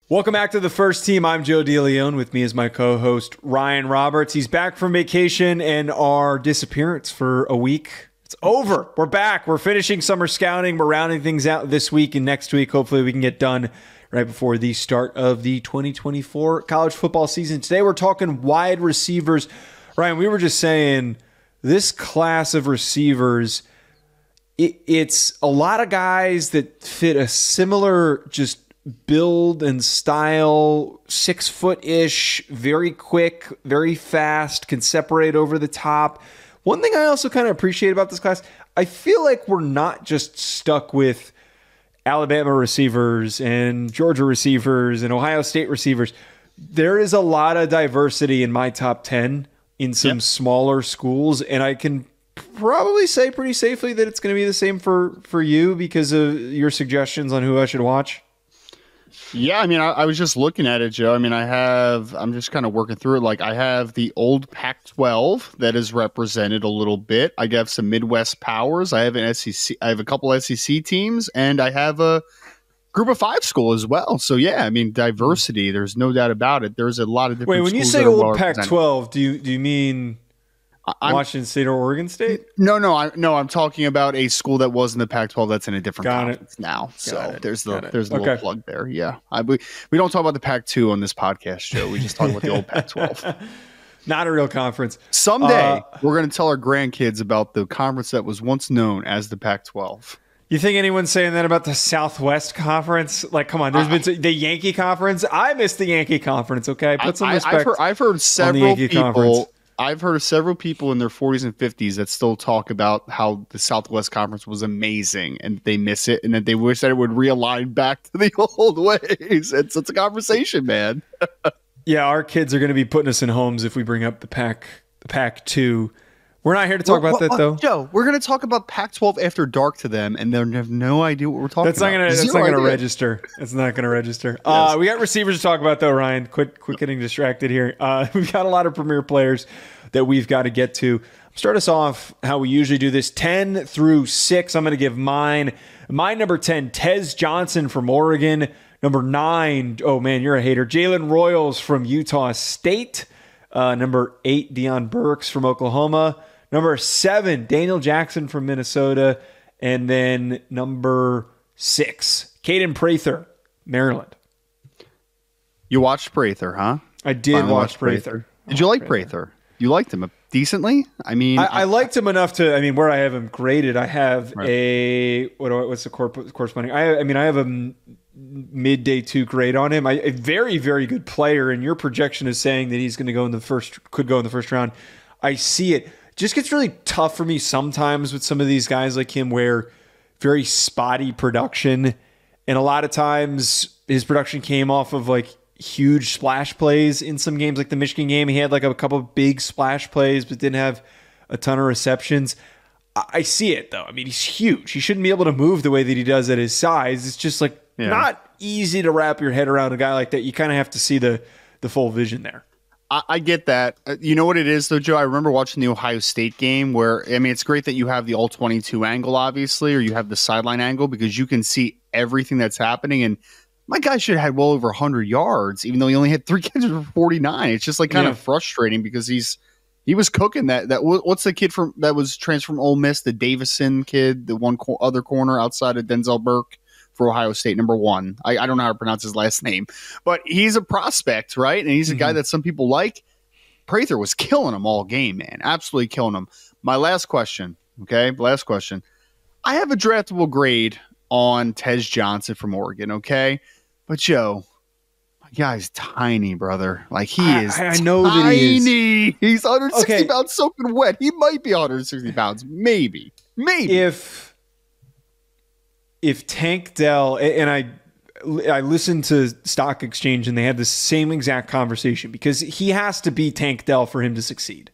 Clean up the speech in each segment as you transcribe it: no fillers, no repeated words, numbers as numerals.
Welcome back to the First Team. I'm Joe DeLeone. With me is my co-host Ryan Roberts. He's back from vacation and our disappearance for a week. It's over. We're back. We're finishing summer scouting. We're rounding things out this week and next week. Hopefully we can get done right before the start of the 2024 college football season. Today we're talking wide receivers. Ryan, we were just saying this class of receivers, it's a lot of guys that fit a similar just build and style, 6 foot-ish, very quick, very fast, can separate over the top. One thing I also kind of appreciate about this class, I feel like we're not just stuck with Alabama receivers and Georgia receivers and Ohio State receivers. There is a lot of diversity in my top 10 in some smaller schools, and I can probably say pretty safely that it's going to be the same for you because of your suggestions on who I should watch. Yeah, I mean, I was just looking at it, Joe. I mean, I'm just kind of working through it. Like, I have the old Pac-12 that is represented a little bit. I have some Midwest powers. I have an SEC. I have a couple SEC teams, and I have a Group of 5 school as well. So yeah, I mean, diversity. There's no doubt about it. There's a lot of different. Wait, when you say old Pac-12, do you mean Washington State or Oregon State? No, I'm talking about a school that was in the Pac-12 that's in a different conference now. There's the little plug there. Yeah, we don't talk about the Pac-2 on this podcast, Joe. We just talk about the old Pac-12. Not a real conference. Someday we're going to tell our grandkids about the conference that was once known as the Pac-12. You think anyone's saying that about the Southwest Conference? Like, come on, there's been the Yankee Conference. I miss the Yankee Conference. Okay, put some respect. I've heard several people. Conference. I've heard of several people in their 40s and 50s that still talk about how the Southwest Conference was amazing and they miss it and that they wish that it would realign back to the old ways. It's a conversation, man. Yeah, our kids are going to be putting us in homes if we bring up the Pac-2. We're not here to talk about that, though. Joe, we're going to talk about Pac-12 after dark to them, and they'll have no idea what we're talking about. That's not going to register. It's not going to register. Yes. We got receivers to talk about, though, Ryan. Quit getting distracted here. We've got a lot of premier players that we've got to get to. Start us off how we usually do this, 10 through 6. I'm going to give mine. My number 10, Tez Johnson from Oregon. Number 9, oh, man, you're a hater, Jalen Royals from Utah State. Number 8, Deion Burks from Oklahoma. Number 7, Daniel Jackson from Minnesota. And then number 6, Kaden Prather, Maryland. You watched Prather, huh? I did watch Prather. Did you like Prather? You liked him decently? I mean, I liked him enough to, where I have him graded, I have what's the corresponding? I have a midday 2 grade on him. A very, very good player. And your projection is saying that he's going to go in the first round. I see it. Just gets really tough for me sometimes with some of these guys like him where very spotty production. And a lot of times his production came off of like huge splash plays in some games, like the Michigan game. He had like a couple of big splash plays, but didn't have a ton of receptions. I see it though. I mean, he's huge. He shouldn't be able to move the way that he does at his size. It's just like not easy to wrap your head around a guy like that. You kind of have to see the full vision there. I get that. You know what it is, though, Joe? I remember watching the Ohio State game where, it's great that you have the all-22 angle, obviously, or you have the sideline angle because you can see everything that's happening. And my guy should have had well over 100 yards, even though he only had 3 catches for 49. It's just like kind of frustrating because he was cooking that. What's the kid that was transferred from Ole Miss, the Davison kid, the one other corner outside of Denzel Burke? For Ohio State, number 1. I don't know how to pronounce his last name, but he's a prospect, right? And he's a guy that some people like. Prather was killing him all game, man. Absolutely killing him. My last question, okay? I have a draftable grade on Tez Johnson from Oregon, okay? But, Joe, my guy's tiny, brother. Like, he is I know that he is. He's 160 pounds soaking wet. He might be 160 pounds. Maybe. If Tank Dell, and I listened to Stock Exchange and they had the same exact conversation because he has to be Tank Dell for him to succeed.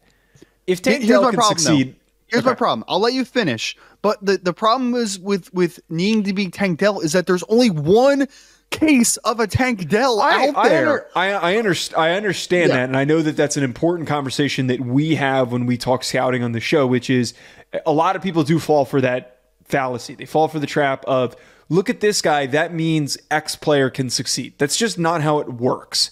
If Tank Dell can succeed. Here's my problem. I'll let you finish. But the problem is with needing to be Tank Dell is that there's only one case of a Tank Dell out there. I understand that. And I know that that's an important conversation that we have when we talk scouting on the show, which is a lot of people do fall for that fallacy. They fall for the trap of look at this guy, that means X player can succeed. That's just not how it works.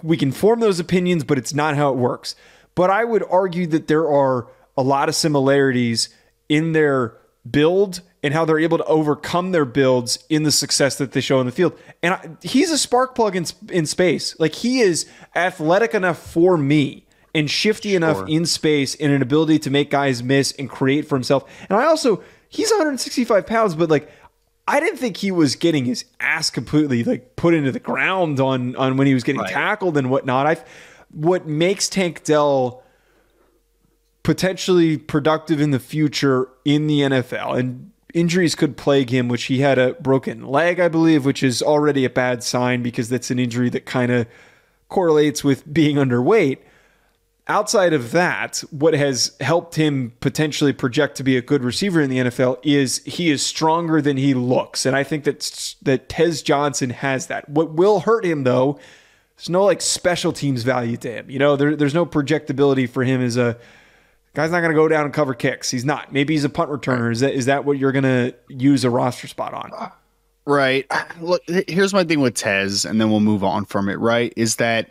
We can form those opinions, but it's not how it works. But I would argue that there are a lot of similarities in their build and how they're able to overcome their builds in the success that they show in the field. And he's a spark plug in space. Like, he is athletic enough for me and shifty enough in space and an ability to make guys miss and create for himself. And he's 165 pounds, but like, I didn't think he was getting his ass completely like put into the ground on when he was getting tackled and whatnot. What makes Tank Dell potentially productive in the future in the NFL, and injuries could plague him, which he had a broken leg, I believe, which is already a bad sign because that's an injury that kind of correlates with being underweight. Outside of that, what has helped him potentially project to be a good receiver in the NFL is he is stronger than he looks. And I think that Tez Johnson has that. What will hurt him, though, there's no like special teams value to him. You know, there's no projectability for him as a guy's not going to go down and cover kicks. He's not. Maybe he's a punt returner. Is that what you're going to use a roster spot on? Right. Look, here's my thing with Tez, and then we'll move on from it, right? Is that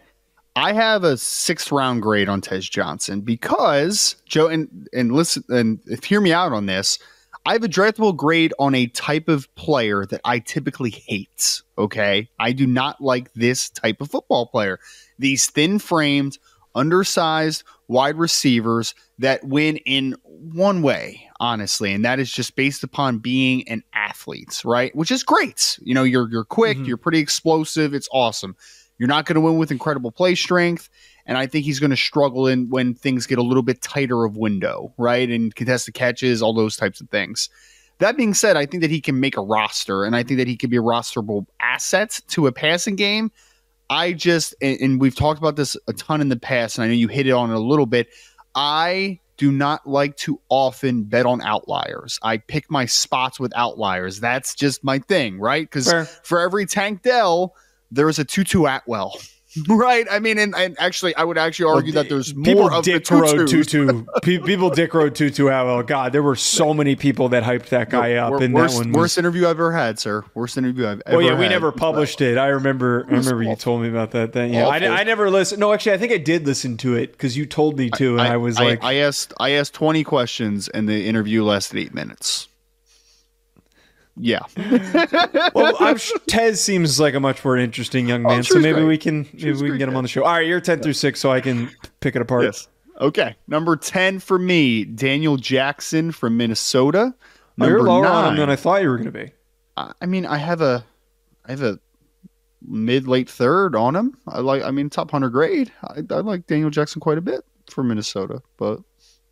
I have a 6th round grade on Tez Johnson because, Joe, and listen, and hear me out on this. I have a draftable grade on a type of player that I typically hate. Okay. I do not like this type of football player. These thin-framed, undersized wide receivers that win in one way, honestly, and that is just based upon being an athlete, right? Which is great. You know, you're quick, you're pretty explosive. It's awesome. You're not going to win with incredible play strength, and I think he's going to struggle when things get a little bit tighter of window, right? And contested catches, all those types of things. That being said, I think that he can make a roster, and I think that he can be a rosterable asset to a passing game. And we've talked about this a ton in the past, and I know you hit it on it a little bit. I do not like to often bet on outliers. I pick my spots with outliers. That's just my thing, right? Because for every Tank Dell, there is a Tutu Atwell, right? I mean, and actually, I would actually argue that there's more of the Tutu. People dick road Tutu Atwell. God, there were so many people that hyped that guy up. And worst interview I've ever had, sir. Worst interview I've ever had. We never published it. I remember you told me about that. Yeah, I never listened. No, actually, I think I did listen to it because you told me to, and I was like, I asked 20 questions, and the interview lasted 8 minutes. Yeah. Well, Tez seems like a much more interesting young man, so maybe we can get him on the show. All right, you're 10 through 6, so I can pick it apart. Yes. Okay. Number 10 for me, Daniel Jackson from Minnesota. You're lower on him than I thought you were going to be. I mean, I have a mid-late third on him. Top 100 grade. I like Daniel Jackson quite a bit for Minnesota, but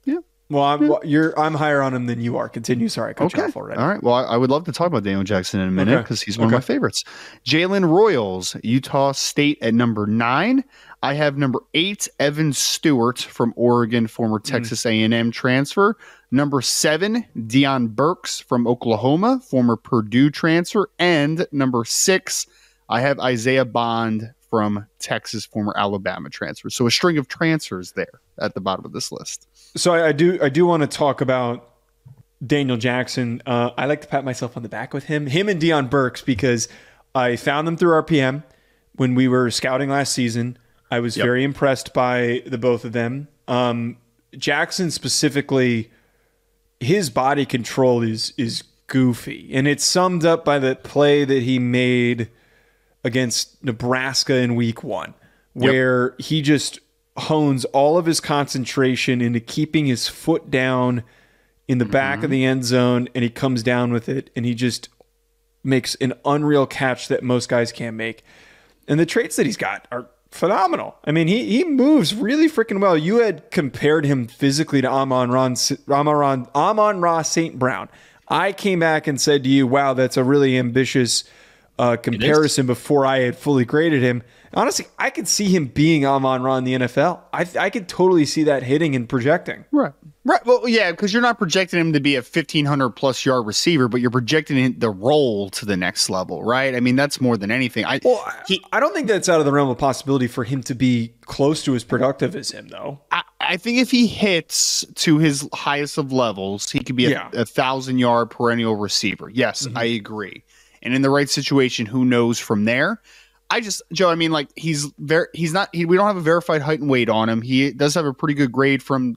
yeah. Well, I'm higher on him than you are. Continue. Sorry, I cut you off already. All right. Well, I would love to talk about Daniel Jackson in a minute because he's one of my favorites. Jalen Royals, Utah State at number 9. I have number 8, Evan Stewart from Oregon, former Texas A&M transfer. Number 7, Deion Burks from Oklahoma, former Purdue transfer. And number 6, I have Isaiah Bond from Texas, former Alabama transfer. So a string of transfers there at the bottom of this list. So I do want to talk about Daniel Jackson. I like to pat myself on the back with him and Deion Burks, because I found them through RPM when we were scouting last season. I was very impressed by the both of them. Jackson specifically, his body control is goofy, and it's summed up by the play that he made against Nebraska in week 1, where he just hones all of his concentration into keeping his foot down in the back of the end zone, and he comes down with it, and he just makes an unreal catch that most guys can't make. And the traits that he's got are phenomenal. I mean, he moves really freaking well. You had compared him physically to Amon-Ra St. Brown. I came back and said to you, wow, that's a really ambitious comparison before I had fully graded him. Honestly, I could see him being Amon-Ra in the NFL. I could totally see that hitting and projecting. Right. Well, yeah, because you're not projecting him to be a 1,500 plus yard receiver, but you're projecting the role to the next level, right? I mean, that's more than anything. I don't think that's out of the realm of possibility for him to be close to as productive as him, though. I think if he hits to his highest of levels, he could be a 1,000-yard perennial receiver. Yes, I agree. And in the right situation, who knows from there? Joe, I mean, like we don't have a verified height and weight on him. He does have a pretty good grade from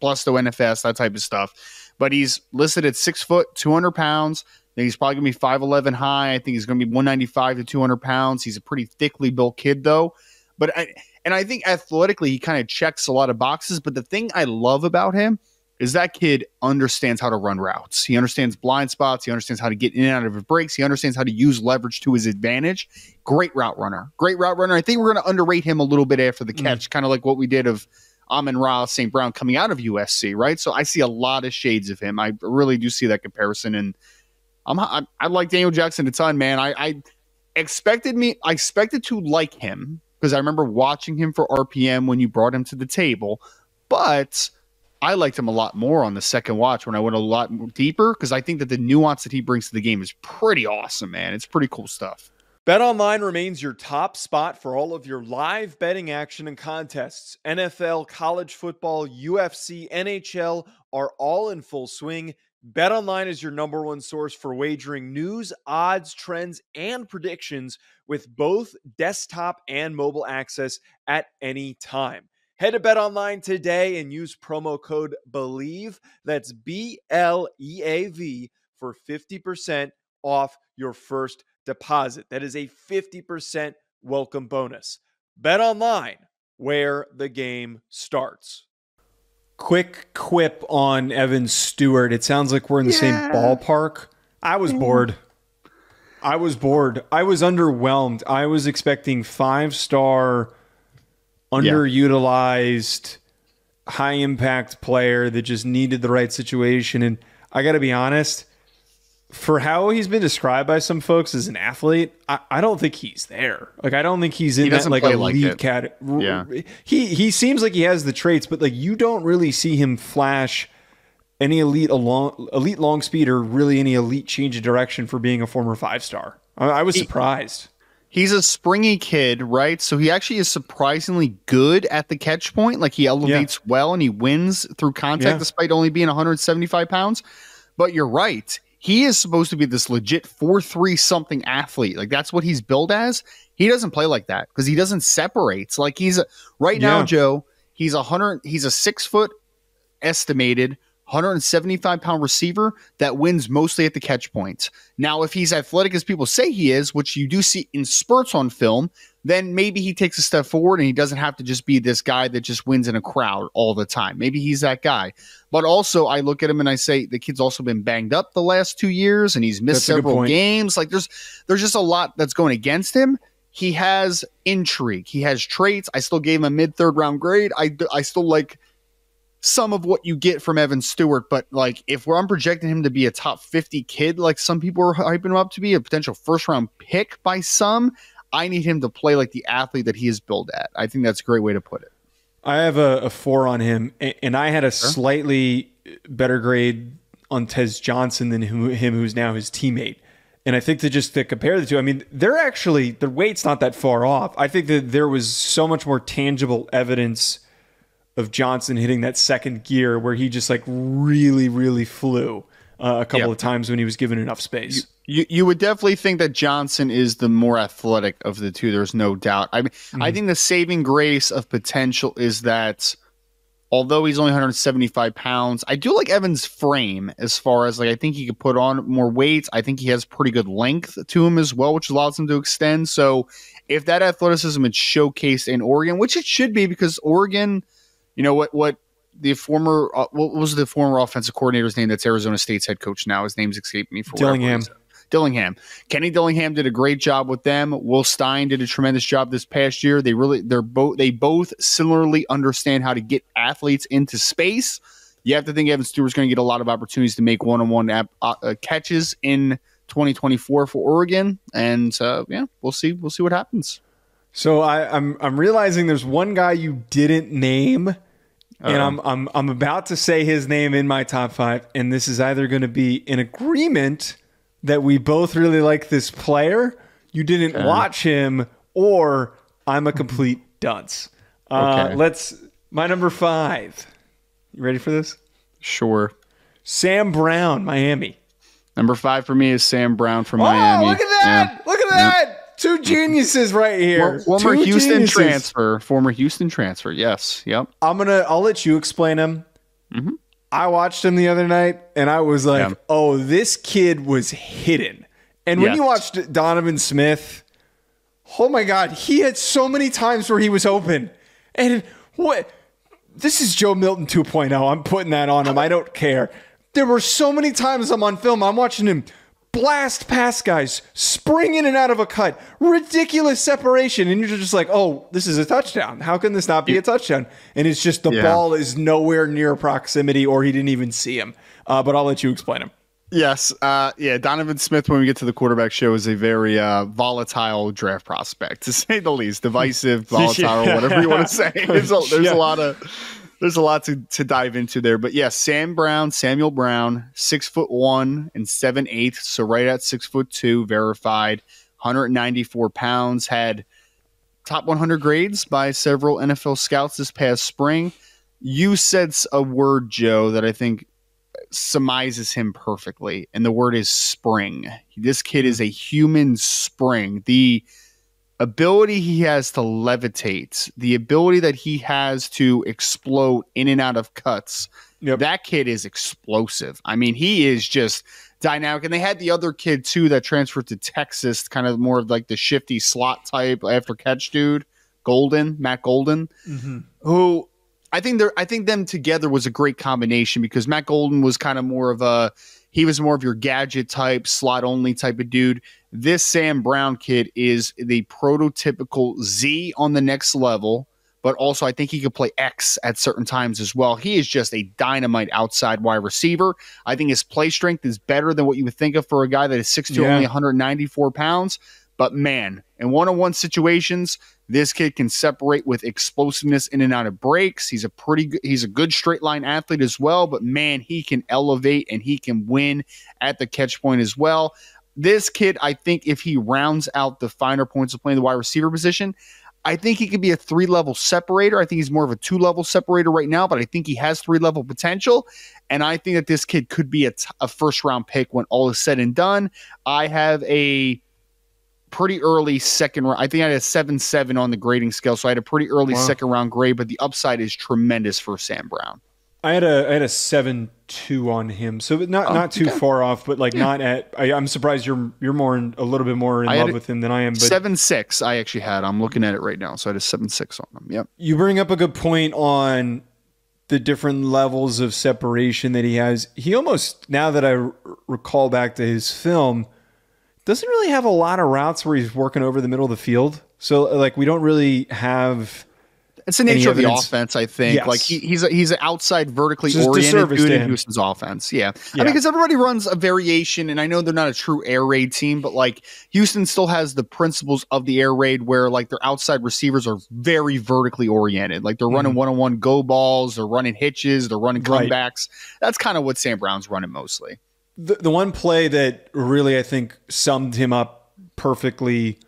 Plusto NFS, that type of stuff. But he's listed at 6 foot, 200 pounds. I think he's probably going to be 5'11" high. I think he's going to be 195 to 200 pounds. He's a pretty thickly built kid, though. But I think athletically, he kind of checks a lot of boxes. But the thing I love about him is that kid understands how to run routes. He understands blind spots. He understands how to get in and out of his breaks. He understands how to use leverage to his advantage. Great route runner. Great route runner. I think we're going to underrate him a little bit after the catch, kind of like what we did of Amon-Ra St. Brown coming out of USC, right? So I see a lot of shades of him. I really do see that comparison. And I like Daniel Jackson a ton, man. I expected to like him because I remember watching him for RPM when you brought him to the table. But I liked him a lot more on the second watch when I went a lot more deeper because I think that the nuance that he brings to the game is pretty awesome, man. It's pretty cool stuff. BetOnline remains your top spot for all of your live betting action and contests. NFL, college football, UFC, NHL are all in full swing. BetOnline is your number one source for wagering news, odds, trends, and predictions with both desktop and mobile access at any time. Head to BetOnline today and use promo code BELIEVE, that's BLEAV, for 50% off your first deposit. That is a 50% welcome bonus. BetOnline, where the game starts. Quick quip on Evan Stewart. It sounds like we're in the same ballpark. I was bored. I was underwhelmed. I was expecting 5-star underutilized, high-impact player that just needed the right situation. And I got to be honest, for how he's been described by some folks as an athlete, I don't think he's there. Like, I don't think he's in that like elite category. Yeah. He seems like he has the traits, but like you don't really see him flash any elite long speed or really any elite change of direction for being a former 5-star. I was surprised. He's a springy kid, right? So he actually is surprisingly good at the catch point. Like he elevates well and he wins through contact despite only being 175 pounds. But you're right. He is supposed to be this legit 4'3" something athlete. Like that's what he's billed as. He doesn't play like that because he doesn't separate. Like now, Joe, he's a 6 foot estimated 175-pound receiver that wins mostly at the catch point. Now, if he's athletic as people say he is, which you do see in spurts on film, then maybe he takes a step forward and he doesn't have to just be this guy that just wins in a crowd all the time. Maybe he's that guy. But also, I look at him and I say the kid's also been banged up the last 2 years and he's missed several games. Like there's just a lot that's going against him. He has intrigue. He has traits. I still gave him a mid-third round grade. I still like some of what you get from Evan Stewart, but like if I'm projecting him to be a top 50 kid, like some people are hyping him up to be a potential first round pick by some, I need him to play like the athlete that he is built at. I think that's a great way to put it. I have a 4 on him, and I had a slightly better grade on Tez Johnson than him who's now his teammate. And I think to compare the two, I mean, the weight's not that far off. I think that there was so much more tangible evidence of Johnson hitting that second gear where he just like really, really flew a couple of times when he was given enough space. You would definitely think that Johnson is the more athletic of the two. There's no doubt. I mean, I think the saving grace of potential is that although he's only 175 pounds, I do like Evan's frame as far as like, I think he could put on more weight. I think he has pretty good length to him as well, which allows him to extend. So if that athleticism is showcased in Oregon, which it should be because Oregon, you know what was the former offensive coordinator's name that's Arizona State's head coach now? His name's escaped me. Dillingham. Kenny Dillingham did a great job with them. Will Stein did a tremendous job this past year. They both similarly understand how to get athletes into space. You have to think Evan Stewart's going to get a lot of opportunities to make one-on-one catches in 2024 for Oregon, and we'll see what happens. So I'm realizing there's one guy you didn't name. And I'm about to say his name in my top 5, and this is either going to be an agreement that we both really like this player, you didn't watch him, or I'm a complete dunce. Let's My number 5. You ready for this? Sure. Sam Brown, Miami. Number 5 for me is Sam Brown from Miami. Oh, look at that! Yeah. Look at that! 2 geniuses right here. Former Houston transfer. Yes. Yep. I'll let you explain him. Mm-hmm. I watched him the other night, and I was like, oh, this kid was hidden. And when you watched Donovan Smith, oh my God, he had so many times where he was open. And what? This is Joe Milton 2.0. I'm putting that on him. I don't care. There were so many times I'm on film, I'm watching him blast past guys, spring in and out of a cut, ridiculous separation, and you're just like, oh, this is a touchdown. How can this not be a touchdown? And it's just the ball is nowhere near proximity, or he didn't even see him. But I'll let you explain him. Yes. Donovan Smith, when we get to the quarterback show, is a very volatile draft prospect, to say the least. Divisive, volatile, whatever you want to say. There's a lot to dive into there. But yes, Samuel Brown, 6'1" and 7/8", so right at 6'2", verified, 194 pounds, had top 100 grades by several NFL scouts this past spring. You said a word, Joe, that I think surmises him perfectly, and the word is spring. This kid is a human spring. The ability he has to levitate, the ability that he has to explode in and out of cuts, that kid is explosive. I mean, he is just dynamic. And they had the other kid, too, that transferred to Texas, kind of more of like the shifty slot type after catch dude, Matt Golden, who I think them together was a great combination, because Matt Golden was kind of more of your gadget type, slot only type of dude. This Sam Brown kid is the prototypical Z on the next level, but also I think he could play X at certain times as well. He is just a dynamite outside wide receiver. I think his play strength is better than what you would think of for a guy that is 6'2", only 194 pounds. But man, in one-on-one situations, this kid can separate with explosiveness in and out of breaks. He's a good straight line athlete as well, but man, he can elevate and he can win at the catch point as well. This kid, I think if he rounds out the finer points of playing the wide receiver position, I think he could be a 3-level separator. I think he's more of a 2-level separator right now, but I think he has 3-level potential. And I think that this kid could be a first-round pick when all is said and done. I have a pretty early second round. I think I had a 7.7 on the grading scale, so I had a pretty early second round grade, but the upside is tremendous for Sam Brown. I had a 7.2 on him, so not too far off, but not at. I'm surprised you're a little bit more in love with him than I am. But 7.6 I actually had. I'm looking at it right now, so I had a 7.6 on him. Yep. You bring up a good point on the different levels of separation that he has. He almost, now that I recall back to his film, doesn't really have a lot of routes where he's working over the middle of the field. So we don't really have. It's the nature of the offense, I think. Yes. He's an outside vertically oriented dude in Houston's offense. Yeah. I mean, because everybody runs a variation, and I know they're not a true air raid team, but Houston still has the principles of the air raid where their outside receivers are very vertically oriented. They're running one-on-one go balls, they're running hitches, they're running comebacks. That's kind of what Sam Brown's running mostly. The one play that really, I think, summed him up perfectly,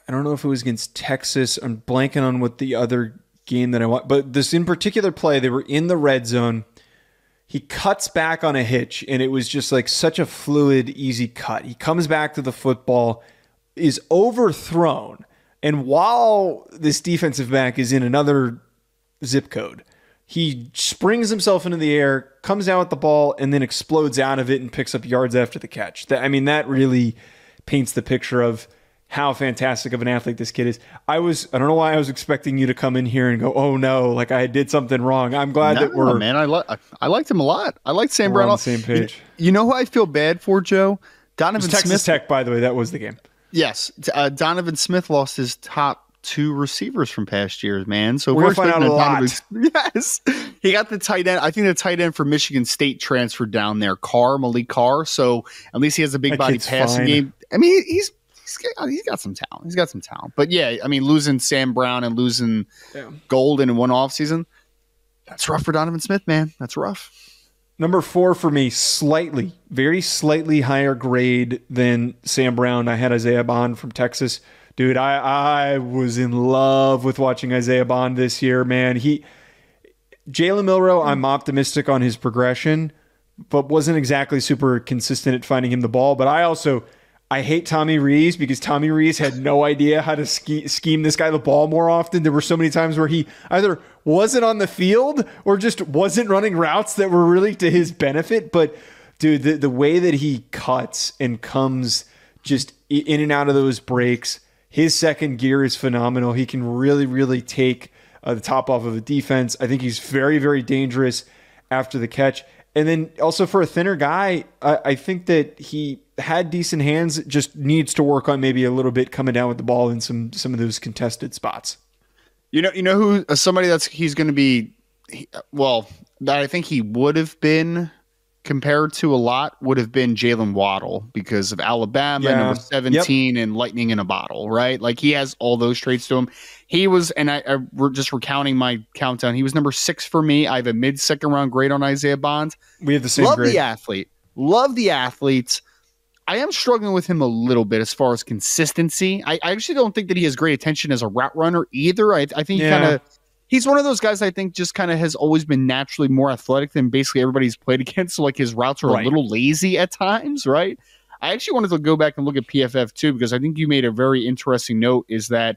I don't know if it was against Texas. I'm blanking on what the other game that I want, but this in particular play, they were in the red zone. He cuts back on a hitch, and it was just such a fluid, easy cut. He comes back to the football, is overthrown, and while this defensive back is in another zip code, he springs himself into the air, comes down with the ball, and then explodes out of it and picks up yards after the catch. That really paints the picture of how fantastic of an athlete this kid is. I don't know why I was expecting you to come in here and go, oh no, I did something wrong. I'm glad that we're... man, I liked him a lot. I liked Sam Brown. On the same page. You know who I feel bad for, Joe? Donovan Smith. Texas Tech, by the way, that was the game. Yes. Donovan Smith lost his top 2 receivers from past years, man. So we're going to find out a lot. Yes. He got the tight end. I think the tight end for Michigan State transferred down there, Malik Carr. So at least he has a big body passing game. I mean, he's got some talent. He's got some talent. But yeah, I mean, losing Sam Brown and losing Golden in one offseason, that's rough for Donovan Smith, man. That's rough. Number 4 for me, very slightly higher grade than Sam Brown. I had Isaiah Bond from Texas. Dude, I was in love with watching Isaiah Bond this year, man. Jalen Milroe, I'm optimistic on his progression, but wasn't exactly super consistent at finding him the ball. But I hate Tommy Rees because Tommy Rees had no idea how to scheme this guy the ball more often. There were so many times where he either wasn't on the field or just wasn't running routes that were really to his benefit. But dude, the way that he cuts and comes just in and out of those breaks, his second gear is phenomenal. He can really, really take the top off of a defense. I think he's very, very dangerous after the catch. And then also for a thinner guy, I think that he had decent hands, just needs to work on maybe a little bit coming down with the ball in some of those contested spots. You know who somebody he's going to be, that I think he would have been compared to a lot would have been Jalen Waddle because of Alabama, number 17, and lightning in a bottle, right? Like he has all those traits to him. He was, and we're just recounting my countdown. He was number 6 for me. I have a mid-second round grade on Isaiah Bond. We have the same grade. Love the athletes. I am struggling with him a little bit as far as consistency. I actually don't think that he has great attention as a route runner either. I think he's one of those guys I think just kind of has always been naturally more athletic than basically everybody he's played against. So like his routes are a little lazy at times, right? I actually wanted to go back and look at PFF too, because I think you made a very interesting note is that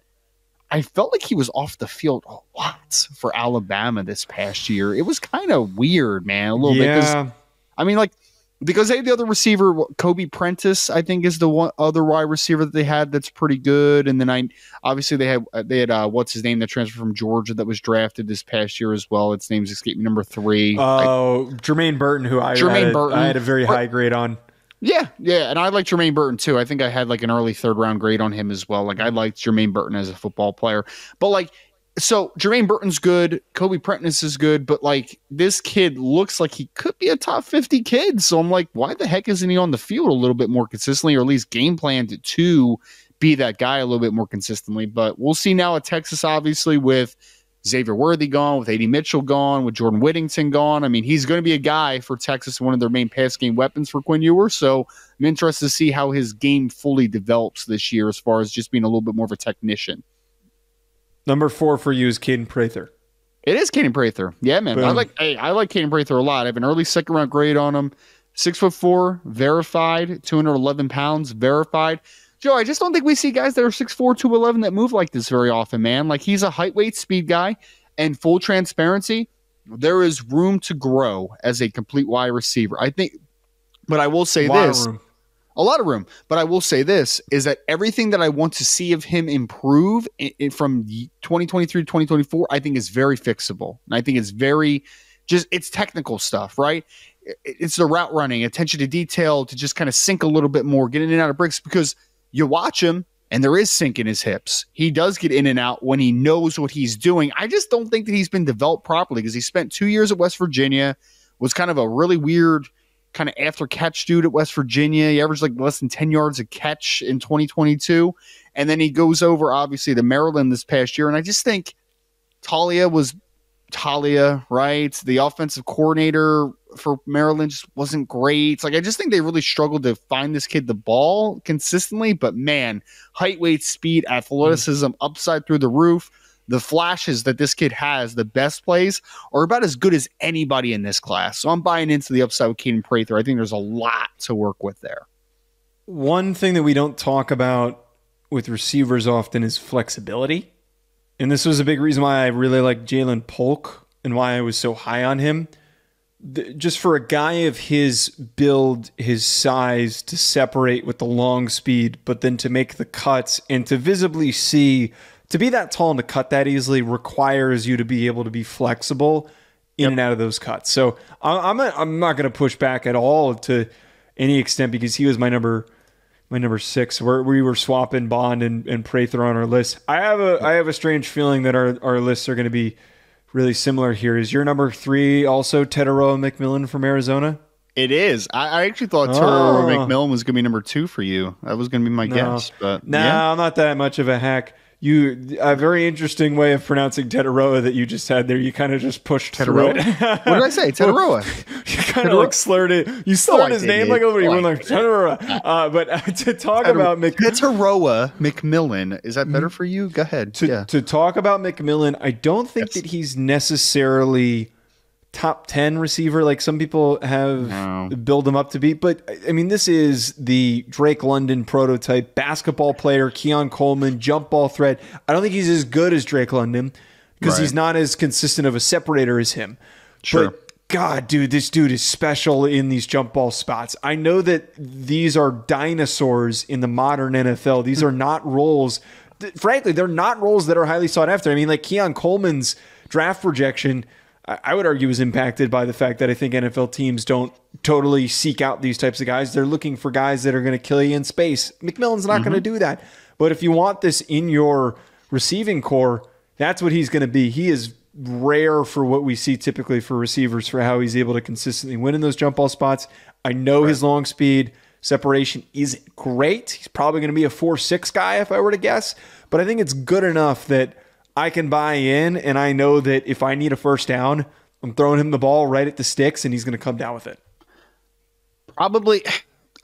I felt like he was off the field a lot for Alabama this past year. It was kind of weird, man, a little bit. I mean, like, because they had the other receiver, Kobe Prentice, I think is the one other wide receiver that they had that's pretty good. And then obviously they had what's his name that transferred from Georgia that was drafted this past year as well. Its name's escaped me, number 3. Oh, Jermaine Burton, who I had a very high grade on. Yeah, and I like Jermaine Burton too. I think I had like an early 3rd round grade on him as well. Like I liked Jermaine Burton as a football player, but like. So Jermaine Burton's good, Kobe Prentice is good, but like this kid looks like he could be a top 50 kid. So I'm like, why the heck isn't he on the field a little bit more consistently, or at least game planned to be that guy a little bit more consistently? But we'll see now at Texas, obviously, with Xavier Worthy gone, with A.D. Mitchell gone, with Jordan Whittington gone. I mean, he's going to be a guy for Texas, one of their main pass game weapons for Quinn Ewers. So I'm interested to see how his game fully develops this year as far as just being a little bit more of a technician. Number 4 for you is Kaden Prather. It is Kaden Prather. Yeah, man. Boom. I like Kaden Prather a lot. I have an early 2nd round grade on him. 6'4", verified, 211 pounds, verified. Joe, I just don't think we see guys that are 6'4", 211 that move like this very often, man. Like he's a height, weight, speed guy, and full transparency, there is room to grow as a complete wide receiver. I think, but I will say this. A lot of room. But I will say this, is that everything that I want to see of him improve from 2023 to 2024, I think is very fixable. And I think it's very it's technical stuff, right? It's the route running, attention to detail, to just kind of sink a little bit more, get in and out of breaks, because you watch him and there is sink in his hips. He does get in and out when he knows what he's doing. I just don't think that he's been developed properly because he spent 2 years at West Virginia, was kind of a really weird kind of after catch dude at West Virginia. He averaged like less than 10 yards a catch in 2022. And then he goes over obviously to Maryland this past year. And I just think Talia, right? The offensive coordinator for Maryland just wasn't great. It's like, I just think they really struggled to find this kid the ball consistently, but man, height, weight, speed, athleticism, upside through the roof. The flashes that this kid has, the best plays, are about as good as anybody in this class. So I'm buying into the upside with Kaden Prather. I think there's a lot to work with there. One thing that we don't talk about with receivers often is flexibility. And this was a big reason why I really like Jalen Polk and why I was so high on him. Just for a guy of his build, his size, to separate with the long speed, but then to make the cuts and to visibly see. To be that tall and to cut that easily requires you to be able to be flexible in and out of those cuts. So I'm not going to push back at all to any extent because he was my number 6. We were swapping Bond and Prather on our list. I have a strange feeling that our lists are going to be really similar here. Is your number 3 also Teteroa McMillan from Arizona? It is. I actually thought Teteroa McMillan was going to be number 2 for you. That was going to be my guess. But I'm not that much of a hack. A very interesting way of pronouncing Tetaroa that you just had there. You kind of just pushed through it. What did I say? Tetaroa. You kind of like slurred it. You slurred his name like over. You went like Tetaroa. But to talk about Tetaroa McMillan, is that better for you? Go ahead. To talk about McMillan, I don't think that he's necessarily top 10 receiver like some people have built him up to be. But I mean, this is the Drake London prototype basketball player, Keon Coleman, jump ball threat. I don't think he's as good as Drake London because he's not as consistent of a separator as him. Sure. But God, dude, this dude is special in these jump ball spots. I know that these are dinosaurs in the modern NFL. These are not roles. Frankly, they're not roles that are highly sought after. I mean, like Keon Coleman's draft projection, I would argue, is impacted by the fact that I think NFL teams don't totally seek out these types of guys. They're looking for guys that are going to kill you in space. McMillan's not going to do that. But if you want this in your receiving core, that's what he's going to be. He is rare for what we see typically for receivers, for how he's able to consistently win in those jump ball spots. I know his long speed separation isn't great. He's probably going to be a 4.6 guy if I were to guess. But I think it's good enough that I can buy in, and I know that if I need a first down, I'm throwing him the ball right at the sticks, and he's going to come down with it. Probably.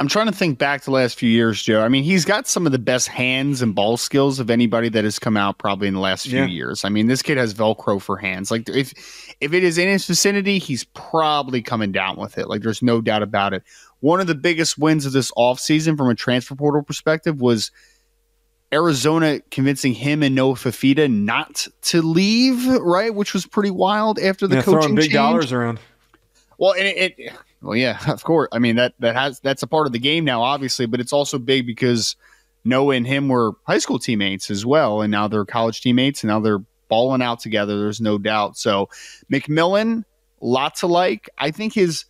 I'm trying to think back to the last few years, Joe. I mean, he's got some of the best hands and ball skills of anybody that has come out probably in the last few years. I mean, this kid has Velcro for hands. Like, if it is in his vicinity, he's probably coming down with it. Like, there's no doubt about it. One of the biggest wins of this offseason from a transfer portal perspective was Arizona convincing him and Noah Fafita not to leave, right? Which was pretty wild after the coaching throwing big change. Dollars around. Well, well, yeah, of course. I mean, that's a part of the game now, obviously, but it's also big because Noah and him were high school teammates as well, and now they're college teammates, and now they're balling out together. There's no doubt. So McMillan, lots to like. I think his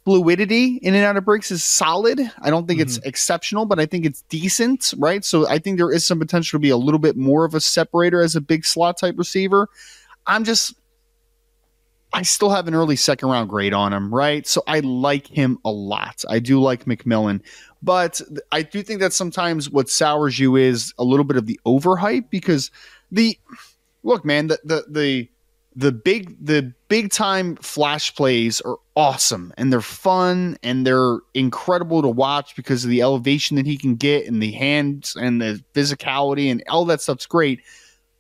fluidity in and out of breaks is solid. I don't think it's exceptional, but I think it's decent, right? So I think there is some potential to be a little bit more of a separator as a big slot type receiver. I still have an early second round grade on him, right? So I like him a lot. I do like McMillan, but I do think that sometimes what sours you is a little bit of the overhype, because the big time flash plays are awesome and they're fun and they're incredible to watch because of the elevation that he can get and the hands and the physicality and all that stuff's great.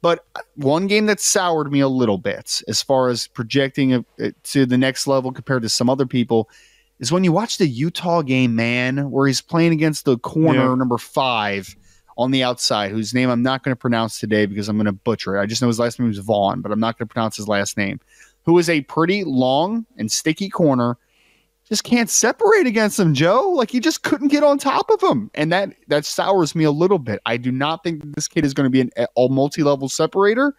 But one game that soured me a little bit as far as projecting it to the next level compared to some other people is when you watch the Utah game, man, where he's playing against the corner number 5 on the outside, whose name I'm not going to pronounce today because I'm going to butcher it. I just know his last name was Vaughn, but I'm not going to pronounce his last name. Who is a pretty long and sticky corner, just can't separate against him, Joe. Like, he just couldn't get on top of him. And that sours me a little bit. I do not think that this kid is going to be a multi-level separator.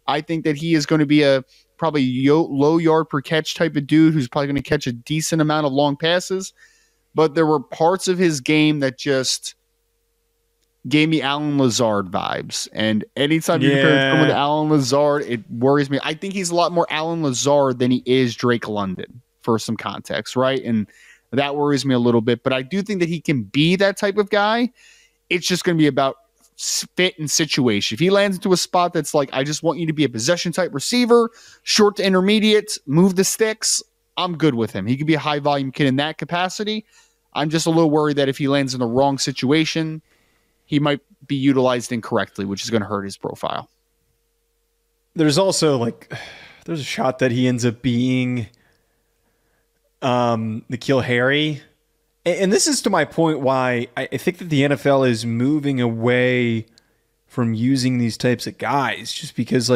I think that he is going to be a probably low yard per catch type of dude who's probably going to catch a decent amount of long passes. But there were parts of his game that just gave me Alan Lazard vibes. And anytime you compare him with Alan Lazard, it worries me. I think he's a lot more Alan Lazard than he is Drake London, for some context, right? And that worries me a little bit. But I do think that he can be that type of guy. It's just going to be about fit and situation. If he lands into a spot that's like, I just want you to be a possession type receiver, short to intermediate, move the sticks, I'm good with him. He could be a high volume kid in that capacity. I'm just a little worried that if he lands in the wrong situation, he might be utilized incorrectly, which is going to hurt his profile. There's also there's a shot that he ends up being N'Keal Harry. And this is to my point why I think that the NFL is moving away from using these types of guys, just because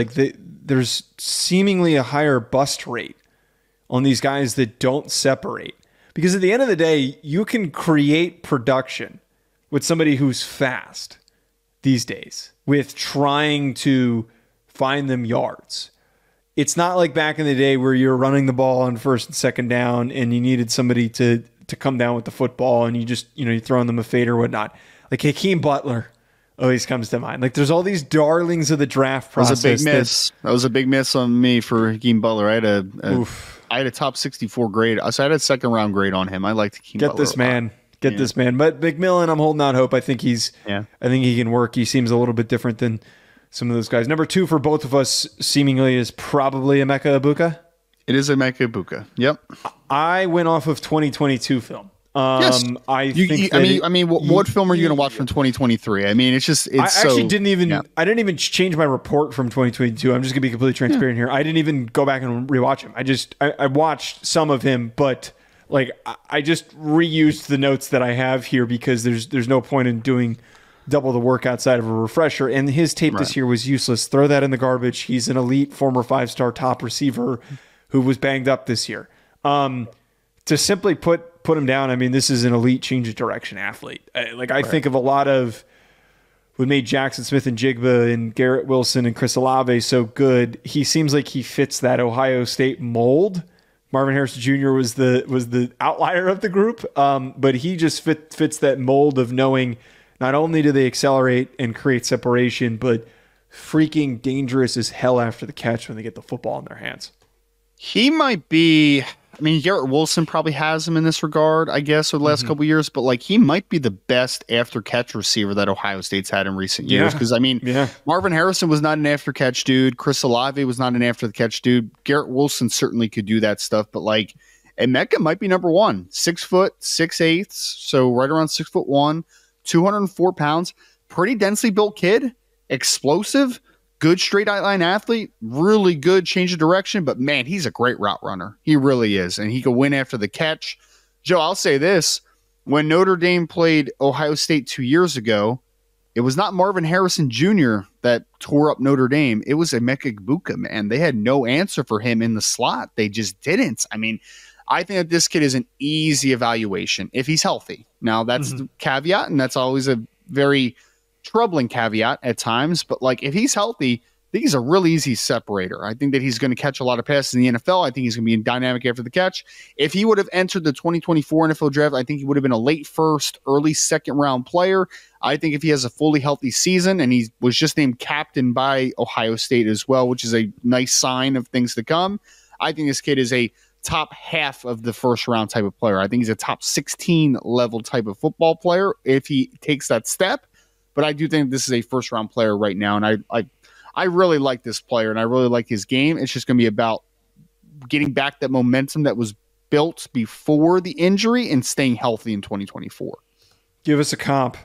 there's seemingly a higher bust rate on these guys that don't separate. Because at the end of the day, you can create production with somebody who's fast these days with trying to find them yards. It's not like back in the day where you're running the ball on first and second down and you needed somebody to come down with the football and you just, you're throwing them a fade or whatnot. Like Hakeem Butler always comes to mind. Like, there's all these darlings of the draft process. That was a big miss. That was a big miss on me for Hakeem Butler. I had a top 64 grade. So I had a second round grade on him. I liked Hakeem Butler. Get this man. But McMillan, I'm holding out hope. I think he can work. He seems a little bit different than some of those guys. Number 2 for both of us seemingly is probably Emeka Egbuka. It is Emeka Egbuka. Yep. I went off of 2022 film. Yes. I think what film are you going to watch from 2023? I mean, I didn't even change my report from 2022. I'm just gonna be completely transparent here. I didn't even go back and rewatch him. I watched some of him, but like I just reused the notes that I have here because there's no point in doing double the work outside of a refresher. And his tape this year was useless. Throw that in the garbage. He's an elite former 5-star top receiver who was banged up this year. To simply put him down, I mean, this is an elite change of direction athlete. I think of a lot of what made Jackson Smith and Jigba and Garrett Wilson and Chris Olave so good. He seems like he fits that Ohio State mold. Marvin Harrison Jr. was the outlier of the group, but he just fits that mold of knowing not only do they accelerate and create separation, but freaking dangerous as hell after the catch when they get the football in their hands. He might be. I mean, Garrett Wilson probably has him in this regard, I guess, over the last couple of years. But like, he might be the best after-catch receiver that Ohio State's had in recent years. Because Marvin Harrison was not an after-catch dude. Chris Olave was not an after-the-catch dude. Garrett Wilson certainly could do that stuff. But like, Emeka might be number 1. 6 foot 6/8, so right around 6'1", 204 pounds. Pretty densely built kid, explosive. Good straight line athlete, really good change of direction, but man, he's a great route runner. He really is, and he can win after the catch. Joe, I'll say this. When Notre Dame played Ohio State 2 years ago, it was not Marvin Harrison Jr. that tore up Notre Dame. It was Emeka Egbuka, man. They had no answer for him in the slot. They just didn't. I mean, I think that this kid is an easy evaluation if he's healthy. Now, that's the caveat, and that's always a very troubling caveat at times, but like, if he's healthy, I think he's a really easy separator. I think that he's going to catch a lot of passes in the NFL. I think he's going to be dynamic after the catch. If he would have entered the 2024 NFL draft, I think he would have been a late first, early second round player. I think if he has a fully healthy season, and he was just named captain by Ohio State as well, which is a nice sign of things to come, I think this kid is a top half of the first round type of player. I think he's a top 16 level type of football player if he takes that step. But I do think this is a first-round player right now, and I really like this player, and I really like his game. It's just going to be about getting back that momentum that was built before the injury and staying healthy in 2024. Give us a comp.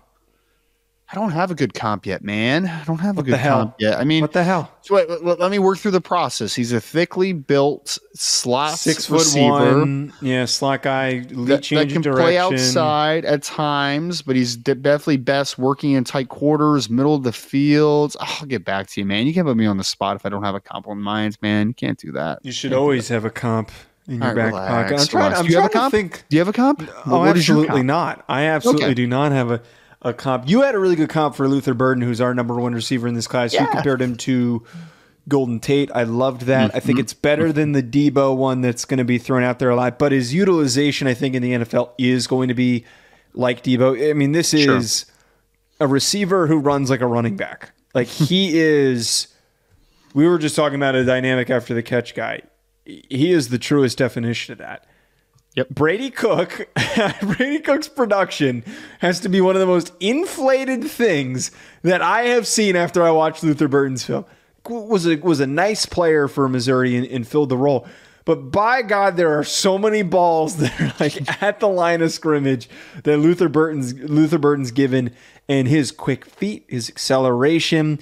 I don't have a good comp yet, man. I don't have a good comp yet. I mean, what the hell? So wait, let me work through the process. He's a thickly built slot 6'1", receiver. slot guy, that can play outside at times, but he's definitely best working in tight quarters, middle of the field. I'll get back to you, man. You can't put me on the spot if I don't have a comp on mind, man. You can't do that. You should always have a comp in your back pocket. I'm trying do you have a to comp? think. Do you have a comp? Oh, absolutely not. I absolutely do not have a comp. You had a really good comp for Luther Burden, who's our number 1 receiver in this class. You compared him to Golden Tate. I loved that. I think it's better than the Debo one that's going to be thrown out there a lot. But his utilization, I think, in the NFL is going to be like Debo. I mean, this is a receiver who runs like a running back. Like, he is... We were just talking about a dynamic after the catch guy. He is the truest definition of that. Yep. Brady Cook's production has to be one of the most inflated things that I have seen after I watched Luther Burden's film. Was a nice player for Missouri and filled the role. But by God, there are so many balls that are like at the line of scrimmage that Luther Burden's given, and his quick feet, his acceleration,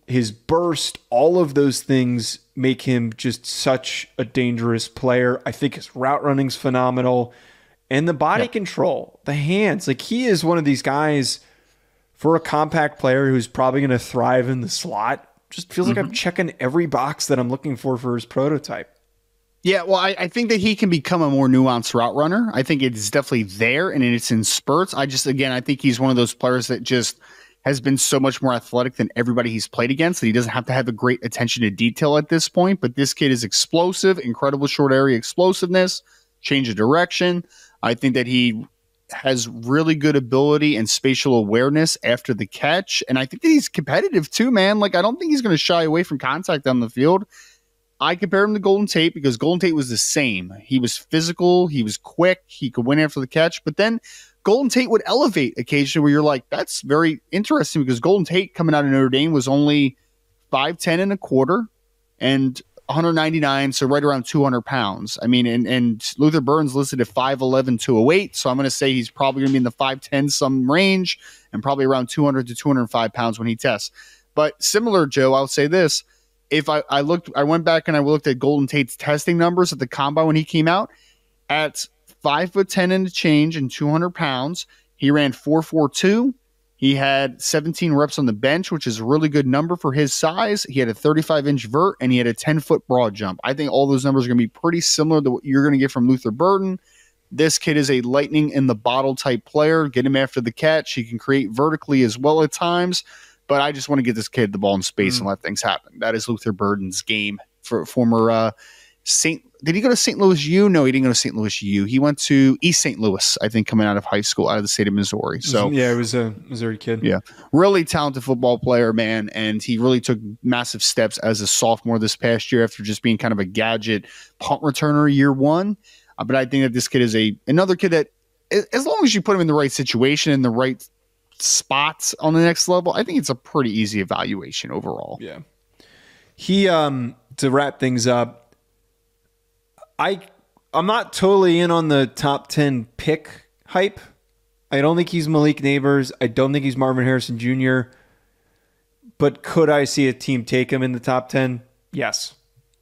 his burst, all of those things make him just such a dangerous player. I think his route running's phenomenal. And the body control, the hands. Like, he is one of these guys, for a compact player who's probably going to thrive in the slot, just feels like I'm checking every box that I'm looking for his prototype. Yeah, well, I think that he can become a more nuanced route runner. I think it's definitely there, and it's in spurts. I think he's one of those players that just has been so much more athletic than everybody he's played against that he doesn't have to have a great attention to detail at this point. But this kid is explosive, incredible short area explosiveness, change of direction. I think that he has really good ability and spatial awareness after the catch. And I think that he's competitive too, man. Like, I don't think he's going to shy away from contact on the field. I compare him to Golden Tate because Golden Tate was the same. He was physical. He was quick. He could win after the catch. But then Golden Tate would elevate occasionally where you're like, that's very interesting, because Golden Tate coming out of Notre Dame was only 5'10" and a quarter and 199, so right around 200 pounds. I mean, and Luther Burden's listed at 5'11", 208, so I'm going to say he's probably going to be in the 5'10" some range and probably around 200 to 205 pounds when he tests. But similar, Joe, I'll say this. If I went back and I looked at Golden Tate's testing numbers at the combine when he came out at 5'10" and a change and 200 pounds, he ran 4.42. He had 17 reps on the bench, which is a really good number for his size. He had a 35-inch vert, and he had a 10-foot broad jump. I think all those numbers are going to be pretty similar to what you're going to get from Luther Burden. This kid is a lightning in the bottle type player. Get him after the catch. He can create vertically as well at times, but I just want to get this kid the ball in space and let things happen. That is Luther Burden's game. For former did he go to St. Louis U? No, he didn't go to St. Louis U. He went to East St. Louis, I think, coming out of high school, out of the state of Missouri. So yeah, it was a Missouri kid. Yeah, really talented football player, man, and he really took massive steps as a sophomore this past year after just being kind of a gadget punt returner year one. But I think that this kid is another kid that, as long as you put him in the right situation, in the right spots on the next level, I think it's a pretty easy evaluation overall. Yeah. He to wrap things up, I'm not totally in on the top 10 pick hype. I don't think he's Malik Neighbors. I don't think he's Marvin Harrison Jr. But could I see a team take him in the top 10? Yes.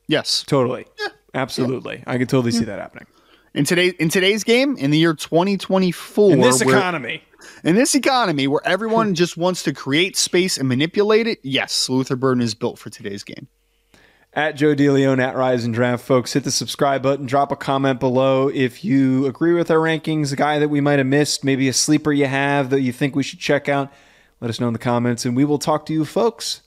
Yes. Totally. Yeah. Absolutely. Yeah. I could totally see that happening. In today's game, in the year 2024, in this economy where everyone just wants to create space and manipulate it, yes, Luther Burden is built for today's game. At Joe DeLeone, at Rise and Draft, folks, hit the subscribe button, drop a comment below if you agree with our rankings, a guy that we might have missed, maybe a sleeper you have that you think we should check out. Let us know in the comments, and we will talk to you folks